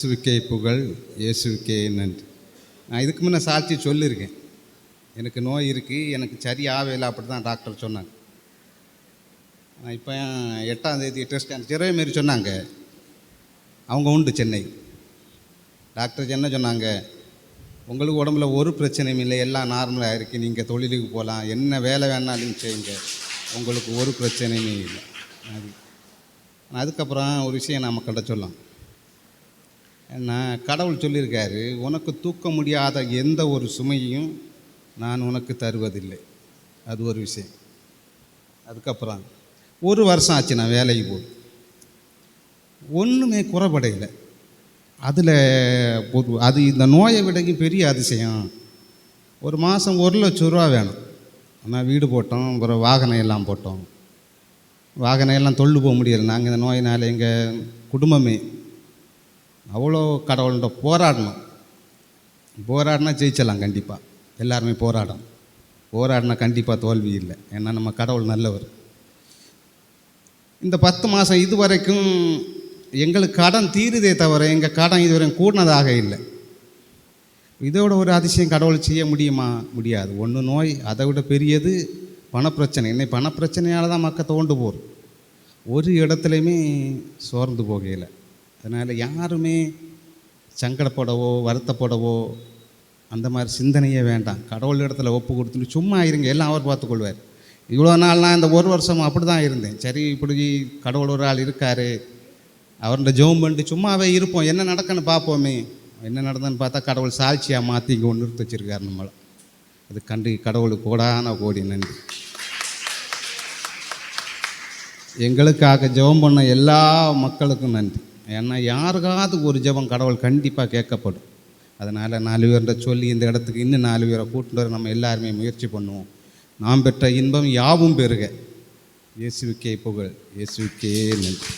இயேசுவுக்கே புகழ், இயேசுவுக்கே நன்றி. நான் இதுக்கு முன்னே சாட்சி சொல்லியிருக்கேன். எனக்கு நோய் இருக்குது, எனக்கு சரியாகவே இல்லை, அப்படி தான் டாக்டர் சொன்னாங்க. இப்போ 8ஆம் தேதி டெஸ்ட் சிறவை மாரி சொன்னாங்க. அவங்க உண்டு சென்னை டாக்டர் என்ன சொன்னாங்க, உங்களுக்கு உடம்புல ஒரு பிரச்சனையும் இல்லை, எல்லாம் நார்மலாக இருக்குது, நீங்கள் தொழிலுக்கு போகலாம், என்ன வேலை வேணாலும் செய்யுங்க, உங்களுக்கு ஒரு பிரச்சனையுமே இல்லை. அதுக்கப்புறம் ஒரு விஷயம் நான் மக்கள்கிட்ட சொல்லலாம். ஏன்னா கடவுள் சொல்லியிருக்காரு, உனக்கு தூக்க முடியாத எந்த ஒரு சுமையையும் நான் உனக்கு தருவதில்லை. அது ஒரு விஷயம். அதுக்கப்புறம் ஒரு வருஷம் ஆச்சு நான் வேலைக்கு போய், ஒன்றுமே குறைபடையில. அதில் அது இந்த நோயை விடைக்கும் பெரிய அதிசயம், ஒரு மாதம் 1,00,000 வேணும். ஆனால் வீடு போட்டோம், அப்புறம் வாகனம் எல்லாம் போட்டோம். வாகனம் எல்லாம் தொழில் போக முடியலை. நாங்கள் இந்த நோயினால் எங்கள் குடும்பமே அவ்வளோ கடவுள்கிட்ட போராடினா ஜெயிச்சலாம். கண்டிப்பாக எல்லாருமே போராடினா கண்டிப்பாக தோல்வி இல்லை. ஏன்னா நம்ம கடவுள் நல்லவர். இந்த 10 மாதம் இது வரைக்கும் எங்களுக்கு கடன் தீருதே தவிர எங்கள் கடன் இதுவரைக்கும் கூடினதாக இல்லை. இதோட ஒரு அதிசயம் கடவுள் செய்ய முடியுமா? முடியாது. ஒன்று நோய், அதை விட பெரியது பணப்பிரச்சனை. இன்னைக்கு பணப்பிரச்சனையால் தான் மக்கள் தோண்டு போகிறோம். ஒரு இடத்துலையுமே சோர்ந்து போகலை. அதனால் யாருமே சங்கடப்படவோ வருத்தப்படவோ அந்த மாதிரி சிந்தனையே வேண்டாம். கடவுள் இடத்துல ஒப்பு கொடுத்துட்டு சும்மா இருங்க, எல்லாம் அவர் பார்த்துக்கொள்வார். இவ்வளோ நாள் நான் இந்த ஒரு வருஷம் அப்படி தான் இருந்தேன். சரி, இப்படி கடவுள் ஒரு ஆள் இருக்கார், அவர்கிட்ட ஜெபம் பண்ணிட்டு சும்மாவே இருப்போம், என்ன நடக்குன்னு பார்ப்போமே. என்ன நடந்ததுன்னு பார்த்தா கடவுள் சாட்சியாக மாற்றி இங்கே ஒன்று நிறுத்தி வச்சுருக்காரு நம்மளை. அது கண்டு கடவுளுக்கு கோடான கோடி நன்றி. எங்களுக்காக ஜெபம் பண்ண எல்லா மக்களுக்கும் நன்றி. ஏன்னா யாருக்காவது ஒரு ஜெபம் கடவுள் கண்டிப்பாக கேட்கப்படும். அதனால் 4 பேர்கிட்ட சொல்லி இந்த இடத்துக்கு இன்னும் 4 பேரை கூட்டிட்டு வர நம்ம எல்லாருமே முயற்சி பண்ணுவோம். நாம் பெற்ற இன்பம் யாவும் பெறுக. இயேசுவுக்கே புகழ், இயேசுவுக்கே நன்றி.